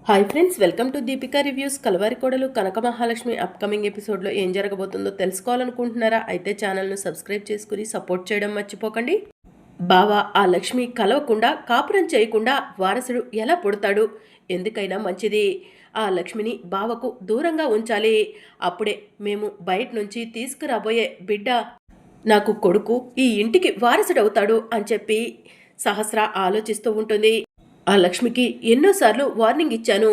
Hi friends, welcome to Deepika reviews. Kalavari Kodalu Kanaka Mahalakshmi upcoming ఎపిసోడ్లో ఏం జరగబోతుందో తెలుసుకోవాలనుకుంటున్నారా? అయితే ఛానల్ను సబ్స్క్రైబ్ చేసుకుని సపోర్ట్ చేయడం మర్చిపోకండి. బావ ఆ లక్ష్మి కలవకుండా కాపురం చేయకుండా వారసుడు ఎలా పుడతాడు? ఎందుకైనా మంచిది ఆ లక్ష్మిని బావకు దూరంగా ఉంచాలి. అప్పుడే మేము బయట నుంచి తీసుకురాబోయే బిడ్డ నాకు కొడుకు ఈ ఇంటికి వారసుడవుతాడు అని చెప్పి సహస్ర ఆలోచిస్తూ ఉంటుంది. ఆ లక్ష్మికి ఎన్నోసార్లు వార్నింగ్ ఇచ్చాను,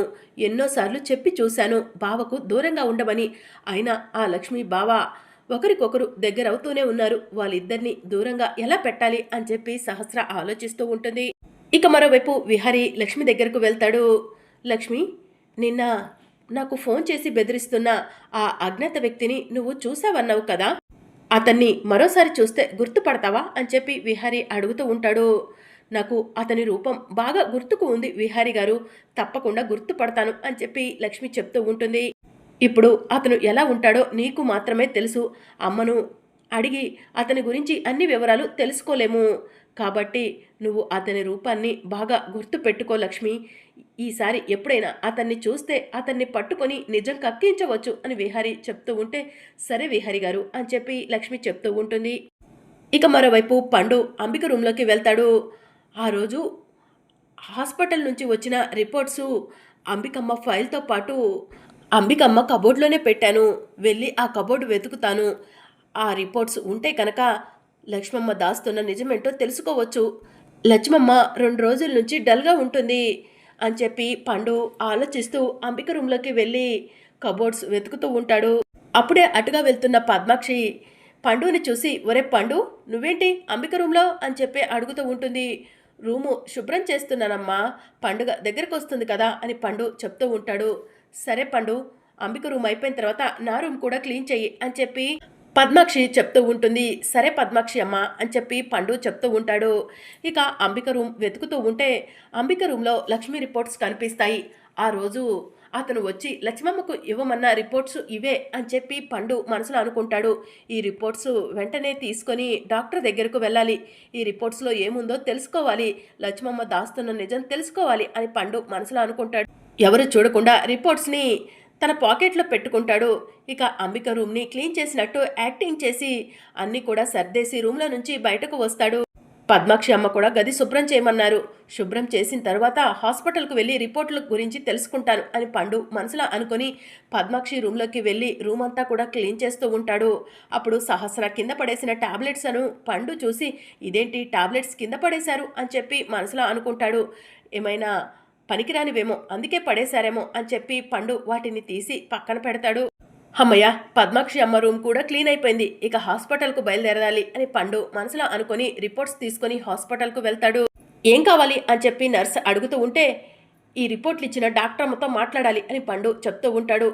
ఎన్నోసార్లు చెప్పి చూశాను బావకు దూరంగా ఉండమని. అయినా ఆ లక్ష్మి బావ ఒకరికొకరు దగ్గరవుతూనే ఉన్నారు. వాళ్ళిద్దరిని దూరంగా ఎలా పెట్టాలి అని చెప్పి సహస్ర ఆలోచిస్తూ ఉంటుంది. ఇక మరోవైపు విహారీ లక్ష్మి దగ్గరకు వెళ్తాడు. లక్ష్మి, నిన్న నాకు ఫోన్ చేసి బెదిరిస్తున్న ఆ అజ్ఞాత వ్యక్తిని నువ్వు చూసావన్నావు కదా, అతన్ని మరోసారి చూస్తే గుర్తుపడతావా అని చెప్పి విహారీ అడుగుతూ ఉంటాడు. నాకు అతని రూపం బాగా గుర్తుకు ఉంది విహారీ గారు, తప్పకుండా గుర్తుపడతాను అని చెప్పి లక్ష్మి చెప్తూ ఉంటుంది. ఇప్పుడు అతను ఎలా ఉంటాడో నీకు మాత్రమే తెలుసు. అమ్మను అడిగి అతని గురించి అన్ని వివరాలు తెలుసుకోలేము. కాబట్టి నువ్వు అతని రూపాన్ని బాగా గుర్తు పెట్టుకో లక్ష్మి. ఈసారి ఎప్పుడైనా అతన్ని చూస్తే అతన్ని పట్టుకొని నిజం కక్కించవచ్చు అని విహారీ చెప్తూ ఉంటే, సరే విహారీ గారు అని చెప్పి లక్ష్మి చెప్తూ ఉంటుంది. ఇక మరోవైపు పండు అంబిక రూమ్లోకి వెళ్తాడు. ఆ రోజు హాస్పిటల్ నుంచి వచ్చిన రిపోర్ట్సు అంబికమ్మ ఫైల్తో పాటు అంబికమ్మ కబోర్డ్లోనే పెట్టాను. వెళ్ళి ఆ కబోర్డు వెతుకుతాను. ఆ రిపోర్ట్స్ ఉంటే కనుక లక్ష్మమ్మ దాస్తున్న నిజమేంటో తెలుసుకోవచ్చు. లక్ష్మమ్మ 2 రోజుల నుంచి డల్గా ఉంటుంది అని చెప్పి పండు ఆలోచిస్తూ అంబిక రూమ్లోకి వెళ్ళి కబోర్డ్స్ వెతుకుతూ ఉంటాడు. అప్పుడే అటుగా వెళ్తున్న పద్మాక్షి పండుని చూసి, ఒరే పండు, నువ్వేంటి అంబిక రూమ్లో అని చెప్పి అడుగుతూ ఉంటుంది. రూము శుభ్రం చేస్తున్నానమ్మా, పండుగ దగ్గరకు వస్తుంది కదా అని పండు చెప్తూ ఉంటాడు. సరే పండు, అంబిక రూమ్ అయిపోయిన తర్వాత నా రూమ్ కూడా క్లీన్ చెయ్యి అని చెప్పి పద్మాక్షి చెప్తూ ఉంటుంది. సరే పద్మాక్షి అమ్మ అని చెప్పి పండు చెప్తూ ఉంటాడు. ఇక అంబిక రూమ్ వెతుకుతూ ఉంటే అంబిక రూమ్లో లక్ష్మి రిపోర్ట్స్ కనిపిస్తాయి. ఆ రోజు అతను వచ్చి లక్ష్మమ్మకు ఇవ్వమన్న రిపోర్ట్స్ ఇవే అని చెప్పి పండు మనసులో అనుకుంటాడు. ఈ రిపోర్ట్స్ వెంటనే తీసుకొని డాక్టర్ దగ్గరకు వెళ్ళాలి. ఈ రిపోర్ట్స్లో ఏముందో తెలుసుకోవాలి. లక్ష్మమ్మ దాస్తున్న నిజం తెలుసుకోవాలి అని పండు మనసులో అనుకుంటాడు. ఎవరు చూడకుండా రిపోర్ట్స్ని తన పాకెట్లో పెట్టుకుంటాడు. ఇక అంబిక రూమ్ని క్లీన్ చేసినట్టు యాక్టింగ్ చేసి అన్నీ కూడా సర్దేసి రూమ్లో నుంచి బయటకు వస్తాడు. పద్మాక్షి అమ్మ కూడా గది శుభ్రం చేయమన్నారు. శుభ్రం చేసిన తర్వాత హాస్పిటల్కు వెళ్ళి రిపోర్టుల గురించి తెలుసుకుంటాను అని పండు మనసులో అనుకుని పద్మాక్షి రూమ్లోకి వెళ్ళి రూమ్ అంతా కూడా క్లీన్ చేస్తూ ఉంటాడు. అప్పుడు సహస్ర కింద పడేసిన టాబ్లెట్స్ అను పండు చూసి, ఇదేంటి టాబ్లెట్స్ కింద పడేశారు అని చెప్పి మనసులో అనుకుంటాడు. ఏమైనా పనికిరానివేమో అందుకే పడేశారేమో అని చెప్పి పండు వాటిని తీసి పక్కన పెడతాడు. అమ్మయ్య, పద్మాక్షి అమ్మ రూమ్ కూడా క్లీన్ అయిపోయింది. ఇక హాస్పిటల్కు బయలుదేరాలి అని పండు మనసులో అనుకుని రిపోర్ట్స్ తీసుకొని హాస్పిటల్కు వెళ్తాడు. ఏం కావాలి అని చెప్పి నర్స్ అడుగుతూ ఉంటే, ఈ రిపోర్ట్లు ఇచ్చిన డాక్టర్ అమ్మతో మాట్లాడాలి అని పండు చెప్తూ ఉంటాడు.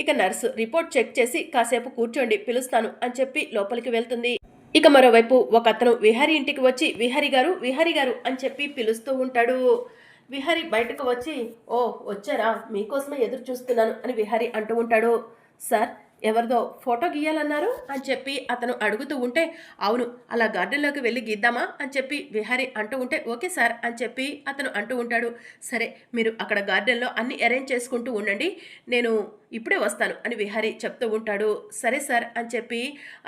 ఇక నర్సు రిపోర్ట్ చెక్ చేసి కాసేపు కూర్చోండి పిలుస్తాను అని చెప్పి లోపలికి వెళ్తుంది. ఇక మరోవైపు ఒక అతను విహారీ ఇంటికి వచ్చి విహారీ గారు విహారీ గారు అని చెప్పి పిలుస్తూ ఉంటాడు. విహారీ బయటకు వచ్చి, ఓ వచ్చారా, మీకోసమే ఎదురు చూస్తున్నాను అని విహారీ అంటూ ఉంటాడు. సార్, ఎవరిదో ఫోటో గీయాలన్నారు అని చెప్పి అతను అడుగుతూ ఉంటే, అవును, అలా గార్డెన్లోకి వెళ్ళి గీద్దామా అని చెప్పి విహారీ అంటూ ఉంటే, ఓకే సార్ అని చెప్పి అతను అంటూ ఉంటాడు. సరే, మీరు అక్కడ గార్డెన్లో అన్ని అరేంజ్ చేసుకుంటూ ఉండండి, నేను ఇప్పుడే వస్తాను అని విహారీ చెప్తూ ఉంటాడు. సరే సార్ అని చెప్పి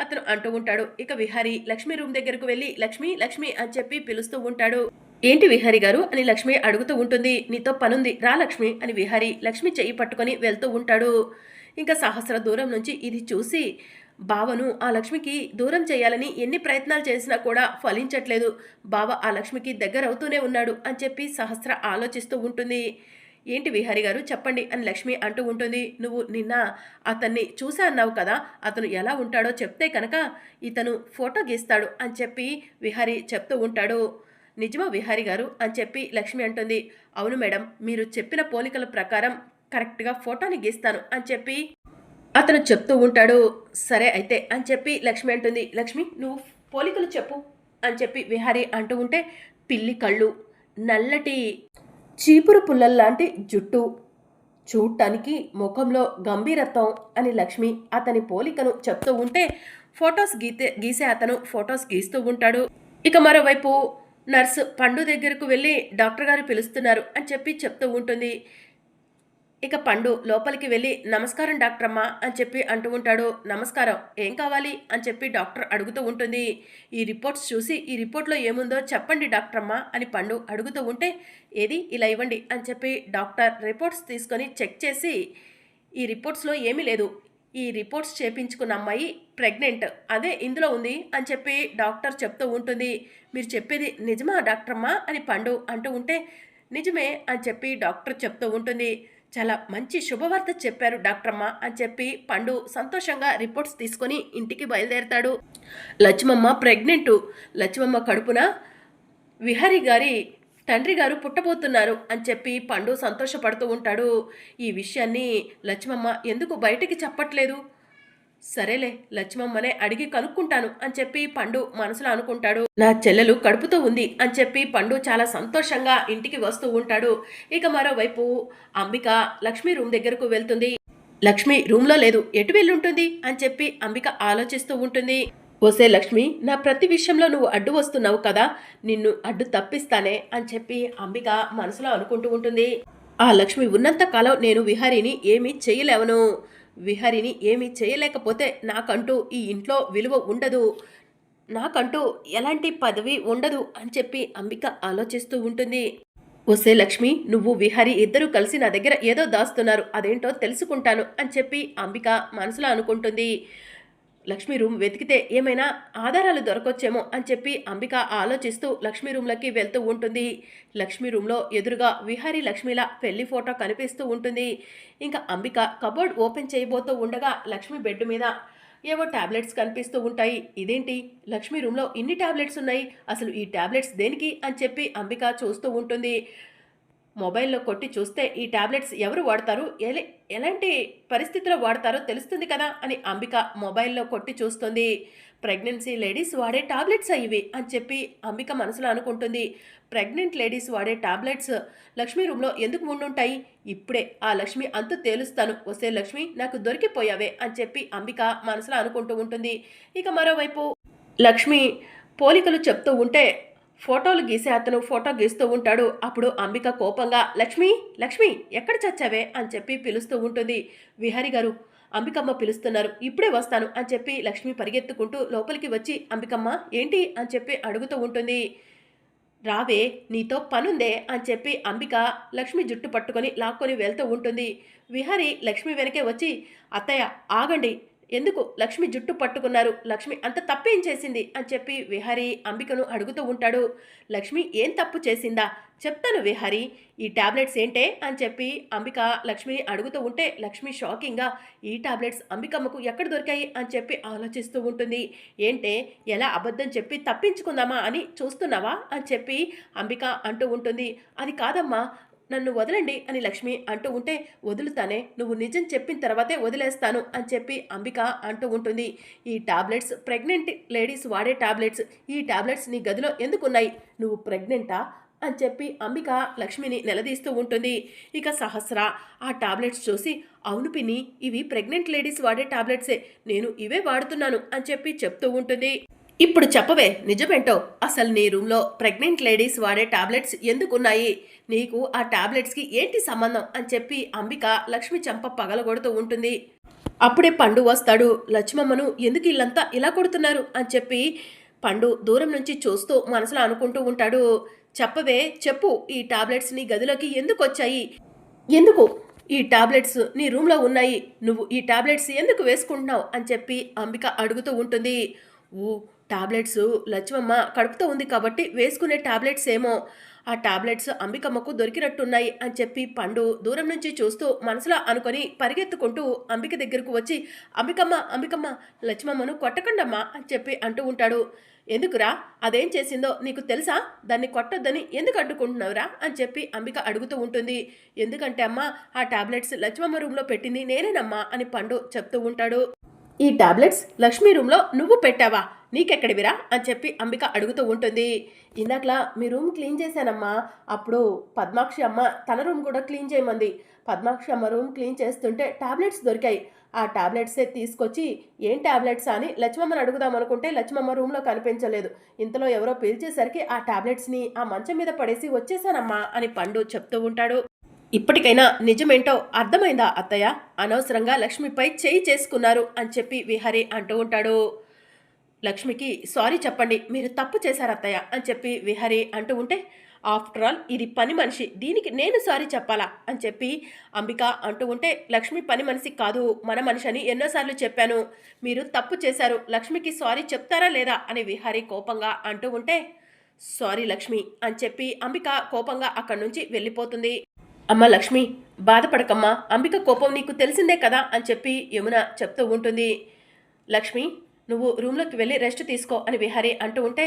అతను అంటూ ఉంటాడు. ఇక విహారీ లక్ష్మి రూమ్ దగ్గరకు వెళ్ళి లక్ష్మి లక్ష్మి అని చెప్పి పిలుస్తూ ఉంటాడు. ఏంటి విహారీ గారు అని లక్ష్మి అడుగుతూ ఉంటుంది. నీతో పనుంది, రా లక్ష్మి అని విహారీ లక్ష్మి చెయ్యి పట్టుకొని వెళ్తూ ఉంటాడు. ఇంకా సహస్ర దూరం నుంచి ఇది చూసి, బావను ఆ లక్ష్మికి దూరం చేయాలని ఎన్ని ప్రయత్నాలు చేసినా కూడా ఫలించట్లేదు, బావ ఆ లక్ష్మికి దగ్గర అవుతూనే ఉన్నాడు అని చెప్పి సహస్ర ఆలోచిస్తూ ఉంటుంది. ఏంటి విహారీ గారు చెప్పండి అని లక్ష్మి అంటూ ఉంటుంది. నువ్వు నిన్న అతన్ని చూసా అన్నావు కదా, అతను ఎలా ఉంటాడో చెప్తే కనుక ఇతను ఫోటో గీస్తాడు అని చెప్పి విహారీ చెప్తూ ఉంటాడు. నిజమా విహారీ గారు అని చెప్పి లక్ష్మి అంటుంది. అవును మేడం, మీరు చెప్పిన పోలికల ప్రకారం కరెక్ట్గా ఫోటోని గీస్తాను అని చెప్పి అతను చెప్తూ ఉంటాడు. సరే అయితే అని చెప్పి లక్ష్మి అంటుంది. లక్ష్మి, నువ్వు పోలికలు చెప్పు అని చెప్పి విహారీ అంటూ ఉంటే, పిల్లి కళ్ళు, నల్లటి చీపురు పుల్లల్లాంటి జుట్టు, చూడటానికి ముఖంలో గంభీరత్వం అని లక్ష్మి అతని పోలికను చెప్తూ ఉంటే ఫొటోస్ గీసే అతను ఫొటోస్ గీస్తూ ఉంటాడు. ఇక మరోవైపు నర్సు పండు దగ్గరకు వెళ్ళి డాక్టర్ గారు పిలుస్తున్నారు అని చెప్పి చెప్తూ ఉంటుంది. ఇక పండు లోపలికి వెళ్ళి నమస్కారం డాక్టరమ్మ అని చెప్పి అంటూ ఉంటాడు. నమస్కారం, ఏం కావాలి అని చెప్పి డాక్టర్ అడుగుతూ ఉంటుంది. ఈ రిపోర్ట్స్ చూసి ఈ రిపోర్ట్లో ఏముందో చెప్పండి డాక్టరమ్మ అని పండు అడుగుతూ ఉంటే, ఏది ఇలా ఇవ్వండి అని చెప్పి డాక్టర్ రిపోర్ట్స్ తీసుకొని చెక్ చేసి, ఈ రిపోర్ట్స్లో ఏమీ లేదు, ఈ రిపోర్ట్స్ చేపించుకున్న అమ్మాయి ప్రెగ్నెంట్, అదే ఇందులో ఉంది అని చెప్పి డాక్టర్ చెప్తూ ఉంటుంది. మీరు చెప్పేది నిజమా డాక్టరమ్మ అని పండు అంటూ ఉంటే, నిజమే అని చెప్పి డాక్టర్ చెప్తూ ఉంటుంది. చాలా మంచి శుభవార్త చెప్పారు డాక్టరమ్మ అని చెప్పి పండు సంతోషంగా రిపోర్ట్స్ తీసుకొని ఇంటికి బయలుదేరతాడు. లక్ష్మమ్మ ప్రెగ్నెంటు, లక్ష్మమ్మ కడుపున విహారీ గారి తండ్రి గారు పుట్టబోతున్నారు అని చెప్పి పండు సంతోషపడుతూ ఉంటాడు. ఈ విషయాన్ని లక్ష్మమ్మ ఎందుకు బయటికి చెప్పట్లేదు? సరేలే, లక్ష్మమ్మనే అడిగి కనుక్కుంటాను అని చెప్పి పండు మనసులో అనుకుంటాడు. నా చెల్లెలు కడుపుతో ఉంది అని చెప్పి పండు చాలా సంతోషంగా ఇంటికి వస్తూ ఉంటాడు. ఇక మరోవైపు అంబిక లక్ష్మి రూమ్ దగ్గరకు వెళ్తుంది. లక్ష్మి రూమ్లో లేదు, ఎటు వెళ్ళుంటుంది అని చెప్పి అంబిక ఆలోచిస్తూ ఉంటుంది. ఓసే లక్ష్మి, నా ప్రతి విషయంలో నువ్వు అడ్డు వస్తున్నావు కదా, నిన్ను అడ్డు తప్పిస్తానే అని చెప్పి అంబిక మనసులో అనుకుంటూ ఉంటుంది. ఆ లక్ష్మి ఉన్నంత కాలం నేను విహారీని ఏమీ చేయలేవను, విహారీని ఏమీ చేయలేకపోతే నాకంటూ ఈ ఇంట్లో విలువ ఉండదు, నాకంటూ ఎలాంటి పదవి ఉండదు అని చెప్పి అంబిక ఆలోచిస్తూ ఉంటుంది. ఓసే లక్ష్మి, నువ్వు విహారీ ఇద్దరూ కలిసి నా దగ్గర ఏదో దాస్తున్నారు, అదేంటో తెలుసుకుంటాను అని చెప్పి అంబిక మనసులో అనుకుంటుంది. లక్ష్మి రూమ్ వెతికితే ఏమైనా ఆధారాలు దొరకొచ్చేమో అని చెప్పి అంబిక ఆలోచిస్తూ లక్ష్మి రూమ్లోకి వెళ్తూ ఉంటుంది. లక్ష్మి రూమ్లో ఎదురుగా విహారీ లక్ష్మిలా పెళ్లి ఫోటో కనిపిస్తూ ఉంటుంది. ఇంకా అంబిక కబోర్డ్ ఓపెన్ చేయబోతూ ఉండగా లక్ష్మి బెడ్ మీద ఏవో టాబ్లెట్స్ కనిపిస్తూ ఉంటాయి. ఇదేంటి, లక్ష్మి రూమ్లో ఇన్ని టాబ్లెట్స్ ఉన్నాయి, అసలు ఈ టాబ్లెట్స్ దేనికి అని చెప్పి అంబిక చూస్తూ ఉంటుంది. మొబైల్లో కొట్టి చూస్తే ఈ టాబ్లెట్స్ ఎవరు వాడతారు, ఎలాంటి పరిస్థితిలో వాడతారో తెలుస్తుంది కదా అని అంబిక మొబైల్లో కొట్టి చూస్తుంది. ప్రెగ్నెన్సీ లేడీస్ వాడే టాబ్లెట్స్ ఇవి అని చెప్పి అంబిక మనసులో అనుకుంటుంది. ప్రెగ్నెంట్ లేడీస్ వాడే టాబ్లెట్స్ లక్ష్మి రూమ్లో ఎందుకు ఉండుంటాయి? ఇప్పుడే ఆ లక్ష్మి అంతు తేలుస్తాను, వస్తే లక్ష్మి నాకు దొరికిపోయావే అని చెప్పి అంబిక మనసులో అనుకుంటూ ఉంటుంది. ఇక మరోవైపు లక్ష్మి పోలికలు చెప్తూ ఉంటే ఫోటోలు గీసే అతను ఫోటో గీస్తూ ఉంటాడు. అప్పుడు అంబిక కోపంగా లక్ష్మి, లక్ష్మి ఎక్కడ చచ్చావే అని చెప్పి పిలుస్తూ ఉంటుంది. విహారీ గారు, అంబికమ్మ పిలుస్తున్నారు, ఇప్పుడే వస్తాను అని చెప్పి లక్ష్మి పరిగెత్తుకుంటూ లోపలికి వచ్చి అంబికమ్మ ఏంటి అని చెప్పి అడుగుతూ ఉంటుంది. రావే, నీతో పనుందే అని చెప్పి అంబిక లక్ష్మి జుట్టు పట్టుకొని లాక్కొని వెళ్తూ ఉంటుంది. విహారీ లక్ష్మి వెనకే వచ్చి అత్తయ్య ఆగండి, ఎందుకు లక్ష్మి జుట్టు పట్టుకున్నారు, లక్ష్మి అంత తప్పేం చేసింది అని చెప్పి విహారీ అంబికను అడుగుతూ ఉంటాడు. లక్ష్మి ఏం తప్పు చేసిందా చెప్తాను విహారీ, ఈ టాబ్లెట్స్ ఏంటే అని చెప్పి అంబిక లక్ష్మిని అడుగుతూ ఉంటే లక్ష్మి షాకింగ్గా ఈ టాబ్లెట్స్ అంబికమ్మకు ఎక్కడ దొరికాయి అని చెప్పి ఆలోచిస్తూ ఉంటుంది. ఏంటే, ఎలా అబద్ధం చెప్పి తప్పించుకుందామా అని చూస్తున్నావా అని చెప్పి అంబిక అంటూ ఉంటుంది. అది కాదమ్మా, నన్ను వదలండి అని లక్ష్మి అంటూ ఉంటే, వదులుతానే, నువ్వు నిజం చెప్పిన తర్వాతే వదిలేస్తాను అని చెప్పి అంబిక అంటూ ఉంటుంది. ఈ టాబ్లెట్స్ ప్రెగ్నెంట్ లేడీస్ వాడే టాబ్లెట్స్, ఈ టాబ్లెట్స్ నీ గదిలో ఎందుకున్నాయి, నువ్వు ప్రెగ్నెంటా అని చెప్పి అంబిక లక్ష్మిని నిలదీస్తూ ఉంటుంది. ఇక సహస్ర ఆ టాబ్లెట్స్ చూసి, అవును పిన్ని, ఇవి ప్రెగ్నెంట్ లేడీస్ వాడే టాబ్లెట్సే, నేను ఇవే వాడుతున్నాను అని చెప్పి చెప్తూ ఉంటుంది. ఇప్పుడు చెప్పవే నిజమేంటో, అసలు నీ రూమ్లో ప్రెగ్నెంట్ లేడీస్ వాడే టాబ్లెట్స్ ఎందుకున్నాయి, నీకు ఆ టాబ్లెట్స్కి ఏంటి సంబంధం అని చెప్పి అంబిక లక్ష్మి చెంప పగలగొడుతూ ఉంటుంది. అప్పుడే పండు వస్తాడు. లక్ష్మమ్మను ఎందుకు ఇల్లంతా ఇలా కొడుతున్నారు అని చెప్పి పండు దూరం నుంచి చూస్తూ మనసులో అనుకుంటూ ఉంటాడు. చెప్పవే, చెప్పు, ఈ టాబ్లెట్స్ నీ గదిలోకి ఎందుకు వచ్చాయి, ఎందుకు ఈ టాబ్లెట్స్ నీ రూమ్లో ఉన్నాయి, నువ్వు ఈ టాబ్లెట్స్ ఎందుకు వేసుకుంటున్నావు అని చెప్పి అంబిక అడుగుతూ ఉంటుంది. ఓ, టాబ్లెట్స్ లక్ష్మమ్మ కడుపుతో ఉంది కాబట్టి వేసుకునే టాబ్లెట్స్ ఏమో, ఆ టాబ్లెట్స్ అంబికమ్మకు దొరికినట్టున్నాయి అని చెప్పి పండు దూరం నుంచి చూస్తూ మనసులో అనుకొని పరిగెత్తుకుంటూ అంబిక దగ్గరకు వచ్చి, అంబికమ్మ, అంబికమ్మ, లక్ష్మమ్మను కొట్టకండమ్మా అని చెప్పి అంటూ ఉంటాడు. ఎందుకురా, అదేం చేసిందో నీకు తెలుసా, దాన్ని కొట్టొద్దని ఎందుకు అడ్డుకుంటున్నావురా అని చెప్పి అంబిక అడుగుతూ ఉంటుంది. ఎందుకంటే అమ్మ, ఆ టాబ్లెట్స్ లక్ష్మమ్మ రూమ్లో పెట్టింది నేనేనమ్మా అని పండు చెప్తూ ఉంటాడు. ఈ టాబ్లెట్స్ లక్ష్మీ రూమ్లో నువ్వు పెట్టావా, నీకెక్కడివిరా అని చెప్పి అంబిక అడుగుతూ ఉంటుంది. ఇందాకలా మీ రూమ్ క్లీన్ చేశానమ్మా, అప్పుడు పద్మాక్షి అమ్మ తన రూమ్ కూడా క్లీన్ చేయమంది, పద్మాక్షి అమ్మ రూమ్ క్లీన్ చేస్తుంటే టాబ్లెట్స్ దొరికాయి, ఆ టాబ్లెట్సే తీసుకొచ్చి ఏం టాబ్లెట్స్ అని లక్ష్మమ్మని అడుగుదాం అనుకుంటే లక్ష్మమ్మ రూమ్లో కనిపించలేదు, ఇంతలో ఎవరో పిలిచేసరికి ఆ టాబ్లెట్స్ని ఆ మంచం మీద పడేసి వచ్చేసానమ్మా అని పండు చెప్తూ ఉంటాడు. ఇప్పటికైనా నిజమేంటో అర్థమైందా అత్తయ్య? అనవసరంగా లక్ష్మిపై చేయి చేసుకున్నారు అని చెప్పి విహారీ అంటూ ఉంటాడు. లక్ష్మికి సారీ చెప్పండి, మీరు తప్పు చేశారు అత్తయ్య అని చెప్పి విహారీ అంటూ ఉంటే, ఆఫ్టర్ ఆల్ ఇది పని మనిషి, దీనికి నేను సారీ చెప్పాలా అని చెప్పి అంబిక అంటూ ఉంటే, లక్ష్మి పని మనిషి కాదు మన మనిషి అని ఎన్నోసార్లు చెప్పాను, మీరు తప్పు చేశారు, లక్ష్మికి సారీ చెప్తారా లేదా అని విహారీ కోపంగా అంటూ ఉంటే, సారీ లక్ష్మి అని చెప్పి అంబిక కోపంగా అక్కడి నుంచి వెళ్ళిపోతుంది. అమ్మ లక్ష్మి బాధపడకమ్మా, అంబిక కోపం నీకు తెలిసిందే కదా అని చెప్పి యమున చెప్తూ ఉంటుంది. లక్ష్మి నువ్వు రూమ్లోకి వెళ్ళి రెస్ట్ తీసుకో అని విహారీ అంటూ ఉంటే,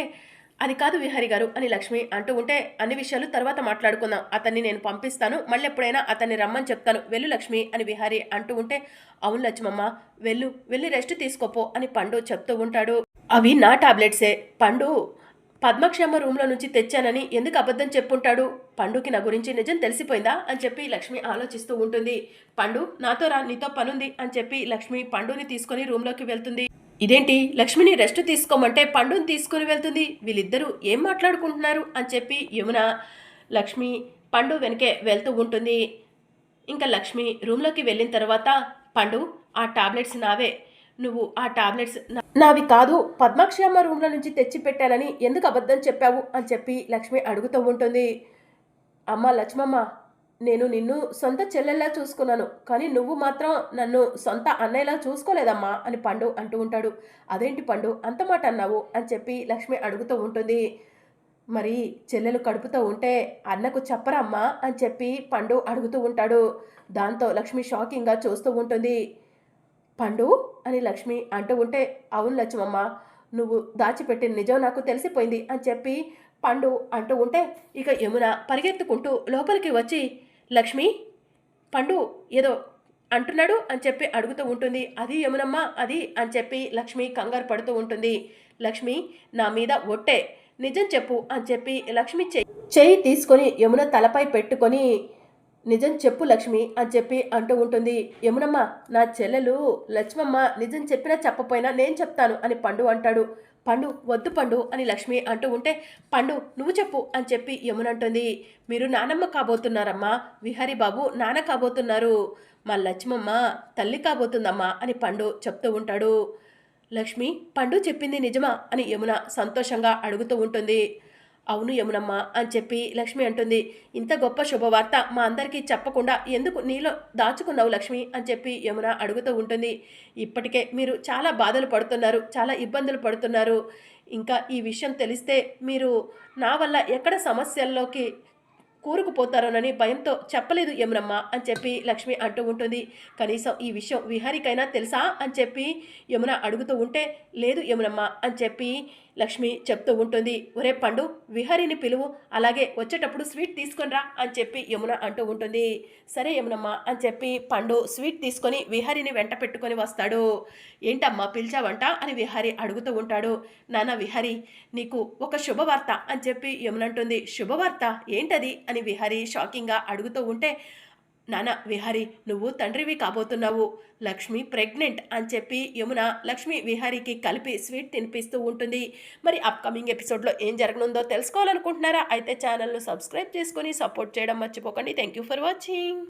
అది కాదు విహారీ గారు అని లక్ష్మి అంటూ ఉంటే, అన్ని విషయాలు తర్వాత మాట్లాడుకుందాం, అతన్ని నేను పంపిస్తాను, మళ్ళీ ఎప్పుడైనా అతన్ని రమ్మని చెప్తాను, వెళ్ళు లక్ష్మి అని విహారీ అంటూ ఉంటే, అవును లక్ష్మమ్మ వెళ్ళి రెస్ట్ తీసుకోపో అని పండు చెప్తూ ఉంటాడు. అవి నా టాబ్లెట్సే, పండు పద్మక్షమ్మ రూమ్లో నుంచి తెచ్చానని ఎందుకు అబద్ధం చెప్పుంటాడు? పండుకి నా గురించి నిజం తెలిసిపోయిందా అని చెప్పి లక్ష్మి ఆలోచిస్తూ ఉంటుంది. పండు నాతో రా, నీతో పనుంది అని చెప్పి లక్ష్మి పండుని తీసుకొని రూమ్లోకి వెళ్తుంది. ఇదేంటి లక్ష్మిని రెస్ట్ తీసుకోమంటే పండుని తీసుకుని వెళ్తుంది, వీళ్ళిద్దరూ ఏం మాట్లాడుకుంటున్నారు అని చెప్పి యమున లక్ష్మి పండు వెనకే వెళ్తూ ఉంటుంది. ఇంకా లక్ష్మి రూమ్లోకి వెళ్ళిన తర్వాత, పండు ఆ టాబ్లెట్స్ నావే, నువ్వు ఆ టాబ్లెట్స్ నావి కాదు పద్మాక్షి అమ్మ రూమ్లో నుంచి తెచ్చి పెట్టానని ఎందుకు అబద్ధం చెప్పావు అని చెప్పి లక్ష్మి అడుగుతూ ఉంటుంది. అమ్మ లక్ష్మమ్మ, నేను నిన్ను సొంత చెల్లెల్లా చూసుకున్నాను, కానీ నువ్వు మాత్రం నన్ను సొంత అన్నయ్యలా చూసుకోలేదమ్మా అని పండు అంటూ ఉంటాడు. అదేంటి పండు అంత మాట అన్నావు అని చెప్పి లక్ష్మి అడుగుతూ ఉంటుంది. మరి చెల్లెలు కడుపుతూ ఉంటే అన్నకు చెప్పరమ్మా అని చెప్పి పండు అడుగుతూ ఉంటాడు. దాంతో లక్ష్మి షాకింగ్గా చూస్తూ ఉంటుంది. పండు అని లక్ష్మి అంటూ ఉంటే, అవును లక్ష్మమ్మ, నువ్వు దాచిపెట్టిన నిజం నాకు తెలిసిపోయింది అని చెప్పి పండు అంటూ ఉంటే, ఇక యమున పరిగెత్తుకుంటూ లోపలికి వచ్చి, లక్ష్మి పండు ఏదో అంటున్నాడు అని చెప్పి అడుగుతూ ఉంటుంది. అది యమునమ్మ అది అని చెప్పి లక్ష్మి కంగారు పడుతూ ఉంటుంది. లక్ష్మి నా మీద ఒట్టే, నిజం చెప్పు అని చెప్పి లక్ష్మి చెయ్యి తీసుకొని యమున తలపై పెట్టుకొని, నిజం చెప్పు లక్ష్మి అని చెప్పి అంటూ ఉంటుంది. యమునమ్మ నా చెల్లెలు లక్ష్మమ్మ నిజం చెప్పినా చెప్పపోయినా నేను చెప్తాను అని పండు అంటాడు. పండు వద్దు పండు అని లక్ష్మి అంటూ ఉంటే, పండు నువ్వు చెప్పు అని చెప్పి యమున అంటుంది. మీరు నానమ్మ కాబోతున్నారమ్మా, విహారీ బాబు నాన్న కాబోతున్నారు, మా లక్ష్మమ్మ తల్లి కాబోతుందమ్మా అని పండు చెప్తూ ఉంటాడు. లక్ష్మి పండు చెప్పింది నిజమా అని యమున సంతోషంగా అడుగుతూ ఉంటుంది. అవును యమునమ్మ అని చెప్పి లక్ష్మి అంటుంది. ఇంత గొప్ప శుభవార్త మా అందరికీ చెప్పకుండా ఎందుకు నీలో దాచుకున్నావు లక్ష్మి అని చెప్పి యమున అడుగుతూ ఉంటుంది. ఇప్పటికే మీరు చాలా బాధలు పడుతున్నారు, చాలా ఇబ్బందులు పడుతున్నారు, ఇంకా ఈ విషయం తెలిస్తే మీరు నా వల్ల ఎక్కడ సమస్యల్లోకి కూరుకుపోతారోనని భయంతో చెప్పలేదు యమునమ్మ అని చెప్పి లక్ష్మి అంటూ ఉంటుంది. కనీసం ఈ విషయం విహారికైనా తెలుసా అని చెప్పి యమున అడుగుతూ ఉంటే, లేదు యమునమ్మ అని చెప్పి లక్ష్మి చెప్తూ ఉంటుంది. ఒరే పండు విహారిని పిలువు, అలాగే వచ్చేటప్పుడు స్వీట్ తీసుకొనిరా అని చెప్పి యమున అంటూ ఉంటుంది. సరే యమునమ్మ అని చెప్పి పండు స్వీట్ తీసుకొని విహారిని వెంట పెట్టుకొని వస్తాడు. ఏంటమ్మా పిలిచావంట అని విహారి అడుగుతూ ఉంటాడు. నాన్న విహారి నీకు ఒక శుభవార్త అని చెప్పి యమున అంటుంది. శుభవార్త ఏంటది అని విహారి షాకింగ్గా అడుగుతూ ఉంటే, నాన్న విహారి నువ్వు తండ్రివి కాబోతున్నావు, లక్ష్మి ప్రెగ్నెంట్ అని చెప్పి యమున లక్ష్మి విహారికి కలిపి స్వీట్ తినిపిస్తూ ఉంటుంది. మరి అప్కమింగ్ ఎపిసోడ్లో ఏం జరగనుందో తెలుసుకోవాలనుకుంటున్నారా? అయితే ఛానల్ను సబ్స్క్రైబ్ చేసుకొని సపోర్ట్ చేయడం మర్చిపోకండి. Thank you for watching.